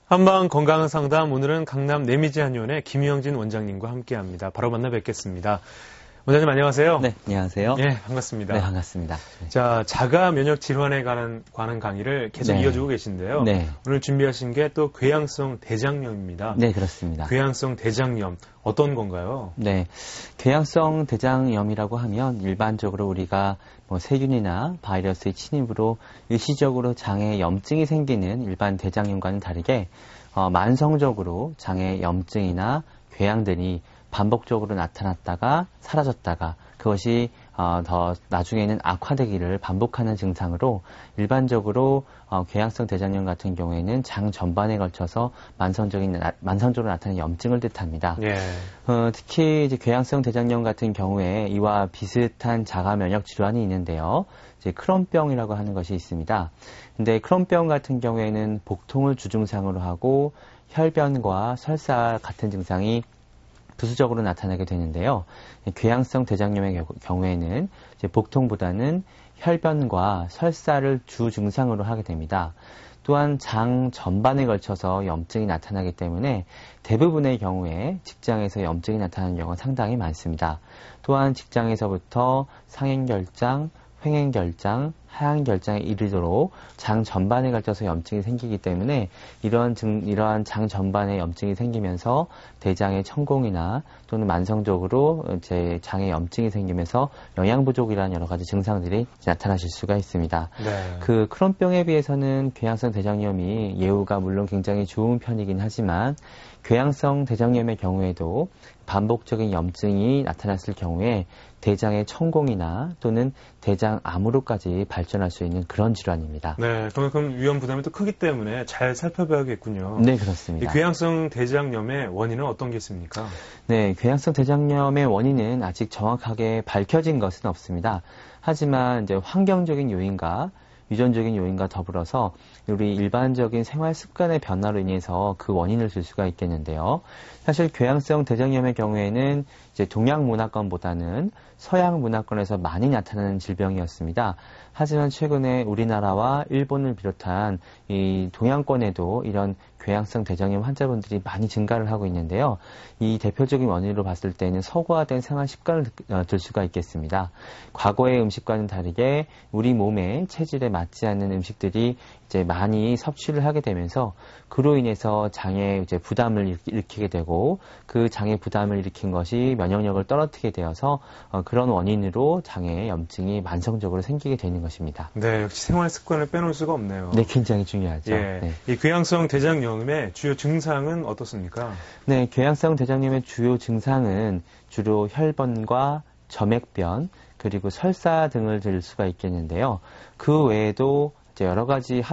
한방 건강 상담, 오늘은 강남 내미지 한의원의 김영진 원장님과 함께합니다. 바로 만나 뵙겠습니다. 원장님 안녕하세요. 네, 안녕하세요. 네, 반갑습니다. 네, 반갑습니다. 네. 자, 자가 면역 질환에 관한 강의를 계속 네. 이어주고 계신데요. 네. 오늘 준비하신 게 또 궤양성 대장염입니다. 네, 그렇습니다. 궤양성 대장염 어떤 건가요? 네, 궤양성 대장염이라고 하면 일반적으로 우리가 세균이나 바이러스의 침입으로 일시적으로 장에 염증이 생기는 일반 대장염과는 다르게 만성적으로 장에 염증이나 궤양들이 반복적으로 나타났다가 사라졌다가 그것이 더 나중에는 악화되기를 반복하는 증상으로 일반적으로 궤양성 대장염 같은 경우에는 장 전반에 걸쳐서 만성적으로 나타나는 염증을 뜻합니다. 예. 특히 이제 궤양성 대장염 같은 경우에 이와 비슷한 자가 면역 질환이 있는데요. 이제 크론병이라고 하는 것이 있습니다. 근데 크론병 같은 경우에는 복통을 주증상으로 하고 혈변과 설사 같은 증상이 부수적으로 나타나게 되는데요. 궤양성 대장염의 경우에는 이제 복통보다는 혈변과 설사를 주 증상으로 하게 됩니다. 또한 장 전반에 걸쳐서 염증이 나타나기 때문에 대부분의 경우에 직장에서 염증이 나타나는 경우가 상당히 많습니다. 또한 직장에서부터 상행결장, 횡행결장, 하향결장에 이르도록 장 전반에 걸쳐서 염증이 생기기 때문에 이러한 장 전반에 염증이 생기면서 대장의 천공이나 또는 만성적으로 제 장에 염증이 생기면서 영양 부족이라는 여러 가지 증상들이 나타나실 수가 있습니다. 네. 그 크론병에 비해서는 궤양성 대장염이 예후가 물론 굉장히 좋은 편이긴 하지만 궤양성 대장염의 경우에도 반복적인 염증이 나타났을 경우에 대장의 천공이나 또는 대장암으로까지 발전할 수 있는 그런 질환입니다. 네, 그만큼 위험 부담이 또 크기 때문에 잘 살펴봐야겠군요. 네, 그렇습니다. 이 궤양성 대장염의 원인은 어떤 게 있습니까? 네, 궤양성 대장염의 원인은 아직 정확하게 밝혀진 것은 없습니다. 하지만 이제 환경적인 요인과 유전적인 요인과 더불어서 우리 일반적인 생활 습관의 변화로 인해서 그 원인을 줄 수가 있겠는데요. 사실 궤양성 대장염의 경우에는 이제 동양 문화권보다는 서양 문화권에서 많이 나타나는 질병이었습니다. 하지만 최근에 우리나라와 일본을 비롯한 이 동양권에도 이런 궤양성 대장염 환자분들이 많이 증가를 하고 있는데요. 이 대표적인 원인으로 봤을 때는 서구화된 생활 습관을 들 수가 있겠습니다. 과거의 음식과는 다르게 우리 몸의 체질에 맞지 않는 음식들이 이제 많이 섭취를 하게 되면서 그로 인해서 장에 이제 부담을 일으키게 되고 그 장에 부담을 일으킨 것이 면역력을 떨어뜨리게 되어서 그런 원인으로 장에 염증이 만성적으로 생기게 되는 것입니다. 네, 역시 생활 습관을 빼놓을 수가 없네요. 네, 굉장히 중요하죠. 예. 네. 이 궤양성 대장염의 주요 증상은 어떻습니까? 네, 궤양성 대장염의 주요 증상은 주로 혈변과 점액변 그리고 설사 등을 들 수가 있겠는데요. 그 외에도 여러 가지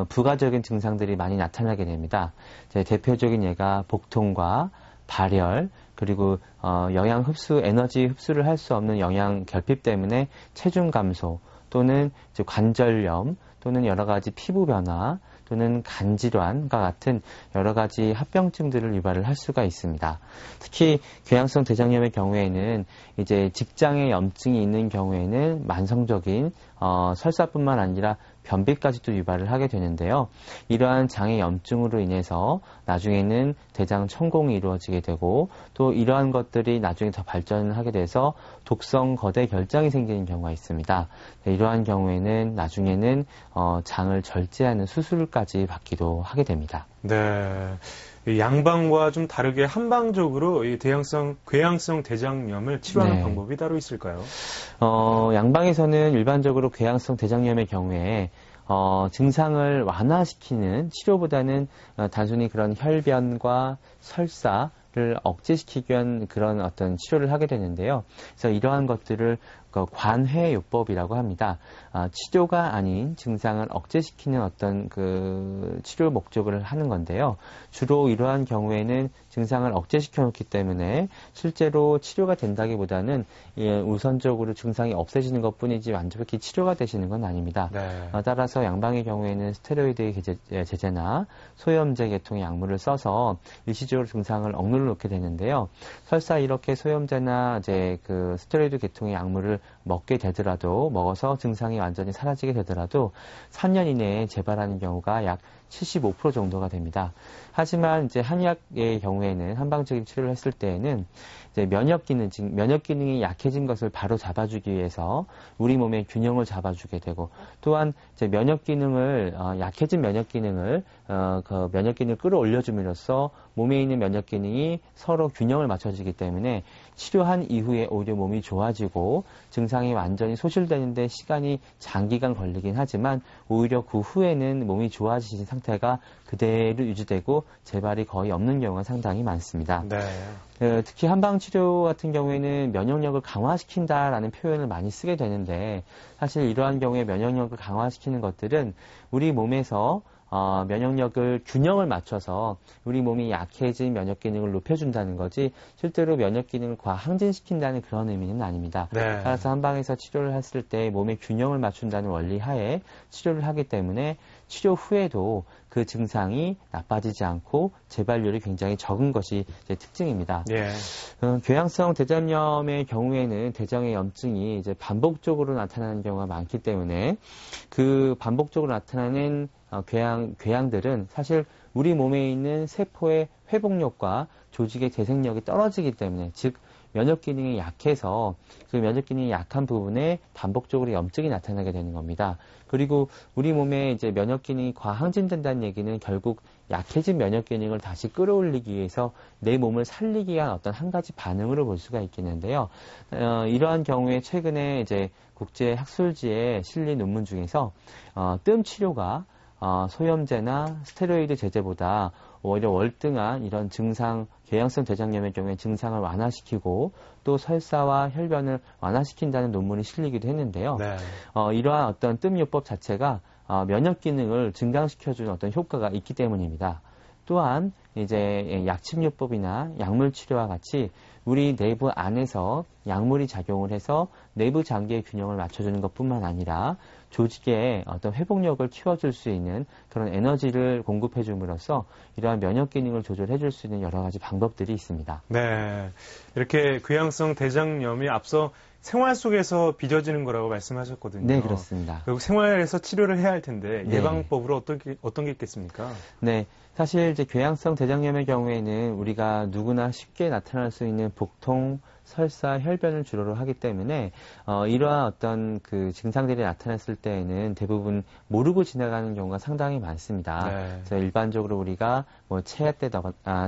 부가적인 증상들이 많이 나타나게 됩니다. 대표적인 예가 복통과 발열, 그리고 영양 흡수, 에너지 흡수를 할 수 없는 영양 결핍 때문에 체중 감소, 또는 관절염, 또는 여러 가지 피부 변화, 또는 간질환과 같은 여러 가지 합병증들을 유발을 할 수가 있습니다. 특히 궤양성 대장염의 경우에는 이제 직장에 염증이 있는 경우에는 만성적인 설사뿐만 아니라 변비까지도 유발을 하게 되는데요. 이러한 장의 염증으로 인해서 나중에는 대장 천공이 이루어지게 되고 또 이러한 것들이 나중에 더 발전을 하게 돼서 독성 거대 결장이 생기는 경우가 있습니다. 이러한 경우에는 나중에는 장을 절제하는 수술까지 받기도 하게 됩니다. 네. 양방과 좀 다르게 한방적으로 이 궤양성 대장염을 치료하는 네. 방법이 따로 있을까요? 양방에서는 일반적으로 궤양성 대장염의 경우에 증상을 완화시키는 치료보다는 단순히 그런 혈변과 설사를 억제시키기 위한 그런 어떤 치료를 하게 되는데요. 그래서 이러한 것들을 관회요법이라고 합니다. 치료가 아닌 증상을 억제시키는 어떤 그 치료 목적을 하는 건데요. 주로 이러한 경우에는 증상을 억제시켜 놓기 때문에 실제로 치료가 된다기보다는 우선적으로 증상이 없어지는 것뿐이지 완벽히 치료가 되시는 건 아닙니다. 네. 따라서 양방의 경우에는 스테로이드 제제나 소염제 계통의 약물을 써서 일시적으로 증상을 억눌러 놓게 되는데요. 설사 이렇게 소염제나 이제 그 스테로이드 계통의 약물을 먹어서 증상이 완전히 사라지게 되더라도 3년 이내에 재발하는 경우가 약 75% 정도가 됩니다. 하지만 이제 한의학의 경우에는 한방적인 치료를 했을 때에는 이제 면역 기능이 약해진 것을 바로 잡아주기 위해서 우리 몸의 균형을 잡아주게 되고, 또한 이제 약해진 면역 기능을 끌어올려줌으로써 몸에 있는 면역 기능이 서로 균형을 맞춰지기 때문에 치료한 이후에 오히려 몸이 좋아지고 증상이 완전히 소실되는데 시간이 장기간 걸리긴 하지만 오히려 그 후에는 몸이 좋아지신 상태가 그대로 유지되고 재발이 거의 없는 경우가 상당히 많습니다. 네. 특히 한방치료 같은 경우에는 면역력을 강화시킨다라는 표현을 많이 쓰게 되는데, 사실 이러한 경우에 면역력을 강화시키는 것들은 우리 몸에서 면역력을 균형을 맞춰서 우리 몸이 약해진 면역 기능을 높여준다는 거지 실제로 면역 기능을 과항진시킨다는 그런 의미는 아닙니다. 네. 따라서 한방에서 치료를 했을 때 몸의 균형을 맞춘다는 원리 하에 치료를 하기 때문에 치료 후에도 그 증상이 나빠지지 않고 재발률이 굉장히 적은 것이 이제 특징입니다. 예. 궤양성 대장염의 경우에는 대장의 염증이 이제 반복적으로 나타나는 경우가 많기 때문에 그 반복적으로 나타나는 궤양들은 사실 우리 몸에 있는 세포의 회복력과 조직의 재생력이 떨어지기 때문에, 즉 면역 기능이 약해서 그 면역 기능이 약한 부분에 반복적으로 염증이 나타나게 되는 겁니다. 그리고 우리 몸에 이제 면역 기능이 과항진된다는 얘기는 결국 약해진 면역 기능을 다시 끌어올리기 위해서 내 몸을 살리기 위한 어떤 한 가지 반응으로 볼 수가 있겠는데요. 이러한 경우에 최근에 이제 국제 학술지에 실린 논문 중에서 뜸 치료가 소염제나 스테로이드 제제보다 오히려 월등한 이런 궤양성 대장염의 경우에 증상을 완화시키고 또 설사와 혈변을 완화시킨다는 논문이 실리기도 했는데요. 네. 이러한 어떤 뜸요법 자체가 면역 기능을 증강시켜주는 어떤 효과가 있기 때문입니다. 또한 이제 약침요법이나 약물 치료와 같이 우리 내부 안에서 약물이 작용을 해서 내부 장기의 균형을 맞춰주는 것뿐만 아니라 조직의 어떤 회복력을 키워줄 수 있는 그런 에너지를 공급해 줌으로써 이러한 면역 기능을 조절해 줄 수 있는 여러 가지 방법들이 있습니다. 네. 이렇게 궤양성 대장염이 앞서 생활 속에서 빚어지는 거라고 말씀하셨거든요. 네, 그렇습니다. 결국 생활에서 치료를 해야 할 텐데 네. 예방법으로 어떤 게 있겠습니까? 네. 사실 이제 궤양성 대장염의 경우에는 우리가 누구나 쉽게 나타날 수 있는 복통, 설사, 혈변을 주로로 하기 때문에 이러한 어떤 그 증상들이 나타났을 때에는 대부분 모르고 지나가는 경우가 상당히 많습니다. 네. 그래서 일반적으로 우리가 뭐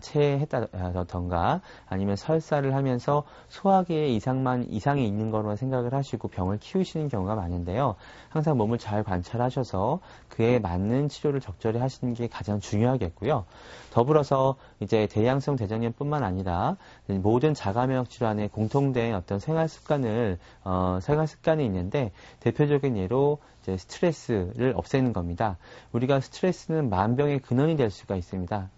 체했다던가 아니면 설사를 하면서 소화기에 이상이 있는 거로만 생각을 하시고 병을 키우시는 경우가 많은데요. 항상 몸을 잘 관찰하셔서 그에 맞는 치료를 적절히 하시는 게 가장 중요하겠고요. 더불어서 이제 대양성 대장염뿐만 아니라 모든 자가면역 질환에 공통된 어떤 생활 습관이 있는데, 대표적인 예로 이제 스트레스를 없애는 겁니다. 우리가 스트레스는 만병의 근원이 될 수가 있습니다.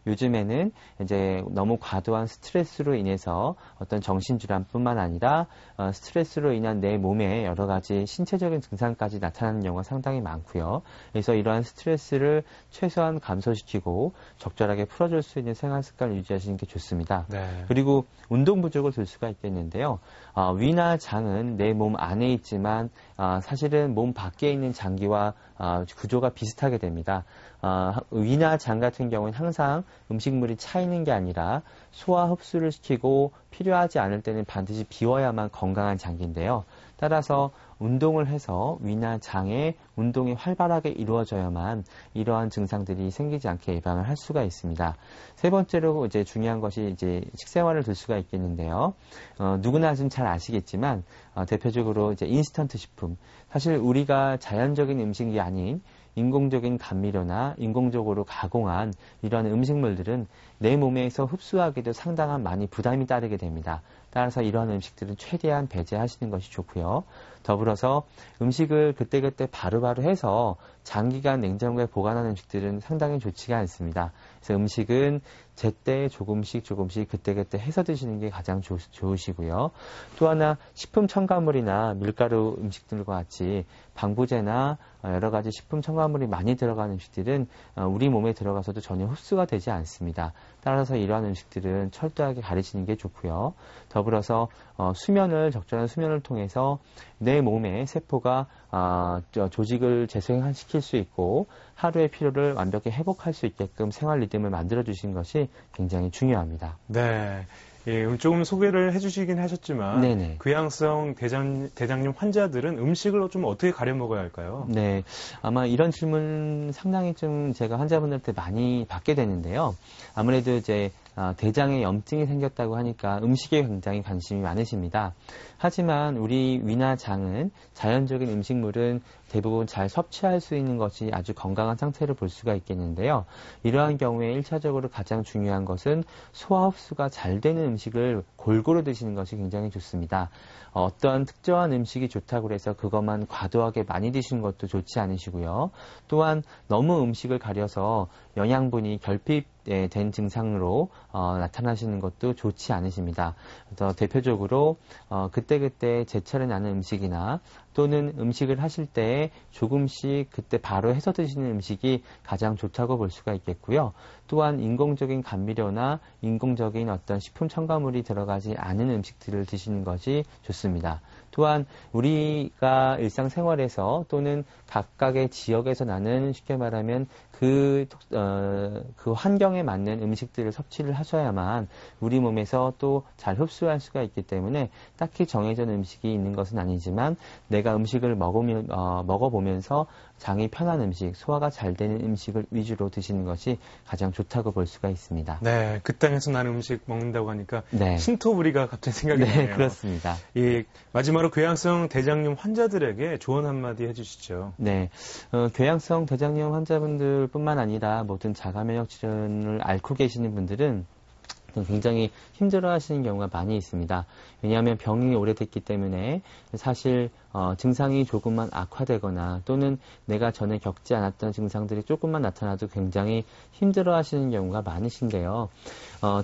요즘에는 이제 너무 과도한 스트레스로 인해서 어떤 정신질환뿐만 아니라 스트레스로 인한 내 몸에 여러 가지 신체적인 증상까지 나타나는 경우가 상당히 많고요. 그래서 이러한 스트레스를 최소한 감소시키고 적절하게 풀어줄 수 있는 생활 습관을 유지하시는 게 좋습니다. 네. 그리고 운동 부족을 들 수가 있겠는데요. 위나 장은 내 몸 안에 있지만 사실은 몸 밖에 있는 장기와 구조가 비슷하게 됩니다. 위나 장 같은 경우는 항상 음식물이 차 있는 게 아니라 소화 흡수를 시키고 필요하지 않을 때는 반드시 비워야만 건강한 장기인데요. 따라서 운동을 해서 위나 장에 운동이 활발하게 이루어져야만 이러한 증상들이 생기지 않게 예방을 할 수가 있습니다. 세 번째로 이제 중요한 것이 이제 식생활을 들 수가 있겠는데요. 누구나 좀 잘 아시겠지만 대표적으로 이제 인스턴트 식품, 사실 우리가 자연적인 음식이 아닌 인공적인 감미료나 인공적으로 가공한 이런 음식물들은 내 몸에서 흡수하기도 상당한 많이 부담이 따르게 됩니다. 따라서 이러한 음식들은 최대한 배제하시는 것이 좋고요. 더불어서 음식을 그때그때 바로바로 해서 장기간 냉장고에 보관하는 음식들은 상당히 좋지가 않습니다. 그래서 음식은 제때 조금씩 그때그때 해서 드시는 게 가장 좋으시고요. 또 하나 식품 첨가물이나 밀가루 음식들과 같이 방부제나 여러 가지 식품 첨가물이 많이 들어가는 음식들은 우리 몸에 들어가서도 전혀 흡수가 되지 않습니다. 따라서 이러한 음식들은 철저하게 가리시는 게 좋고요. 더불어서 적절한 수면을 통해서 내 몸의 세포가 조직을 재생시킬 수 있고 하루의 피로를 완벽히 회복할 수 있게끔 생활 리듬을 만들어 주시는 것이 굉장히 중요합니다. 네. 예, 조금 소개를 해주시긴 하셨지만 네네. 궤양성 대장염 환자들은 음식을 좀 어떻게 가려 먹어야 할까요? 네, 아마 이런 질문 상당히 좀 제가 환자분들한테 많이 받게 되는데요. 아무래도 이제 대장에 염증이 생겼다고 하니까 음식에 굉장히 관심이 많으십니다. 하지만 우리 위나 장은 자연적인 음식물은 대부분 잘 섭취할 수 있는 것이 아주 건강한 상태로 볼 수가 있겠는데요. 이러한 경우에 1차적으로 가장 중요한 것은 소화 흡수가 잘 되는 음식을 골고루 드시는 것이 굉장히 좋습니다. 어떤 특정한 음식이 좋다고 해서 그것만 과도하게 많이 드시는 것도 좋지 않으시고요. 또한 너무 음식을 가려서 영양분이 결핍된 증상으로 나타나시는 것도 좋지 않으십니다. 그래서 대표적으로 그때그때 제철에 나는 음식이나 또는 음식을 하실 때 조금씩 그때 바로 해서 드시는 음식이 가장 좋다고 볼 수가 있겠고요. 또한 인공적인 감미료나 인공적인 어떤 식품 첨가물이 들어가지 않은 음식들을 드시는 것이 좋습니다. 또한 우리가 일상생활에서 또는 각각의 지역에서 나는 쉽게 말하면 그 환경에 맞는 음식들을 섭취를 하셔야만 우리 몸에서 또 잘 흡수할 수가 있기 때문에 딱히 정해진 음식이 있는 것은 아니지만 내가 음식을 먹어보면서 장이 편한 음식, 소화가 잘 되는 음식을 위주로 드시는 것이 가장 좋다고 볼 수가 있습니다. 네, 그 땅에서 나는 음식 먹는다고 하니까 네. 신토부리가 갑자기 생각이 나네요. 네, 그렇습니다. 마지막으로 궤양성 대장염 환자들에게 조언 한마디 해주시죠. 네, 궤양성 대장염 환자분들뿐만 아니라 모든 자가면역 질환을 앓고 계시는 분들은 굉장히 힘들어 하시는 경우가 많이 있습니다. 왜냐하면 병이 오래됐기 때문에 사실 증상이 조금만 악화되거나 또는 내가 전에 겪지 않았던 증상들이 조금만 나타나도 굉장히 힘들어 하시는 경우가 많으신데요.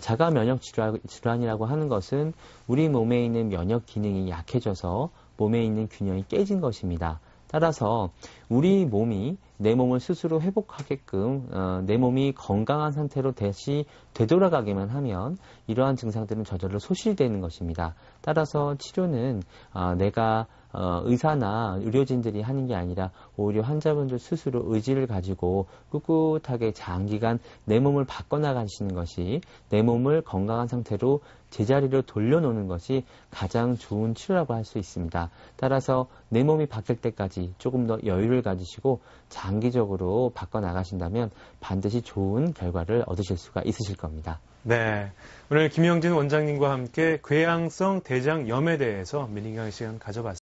자가 면역 질환이라고 하는 것은 우리 몸에 있는 면역 기능이 약해져서 몸에 있는 균형이 깨진 것입니다. 따라서 우리 몸이 내 몸을 스스로 회복하게끔 내 몸이 건강한 상태로 다시 되돌아가기만 하면 이러한 증상들은 저절로 소실되는 것입니다. 따라서 치료는 내가 의사나 의료진들이 하는 게 아니라 오히려 환자분들 스스로 의지를 가지고 꿋꿋하게 장기간 내 몸을 바꿔나가시는 것이 내 몸을 건강한 상태로 제자리로 돌려놓는 것이 가장 좋은 치료라고 할 수 있습니다. 따라서 내 몸이 바뀔 때까지 조금 더 여유를 가지시고 장기적으로 바꿔나가신다면 반드시 좋은 결과를 얻으실 수가 있으실 겁니다. 네, 오늘 김영진 원장님과 함께 궤양성 대장염에 대해서 미니강 시간 가져봤습니다.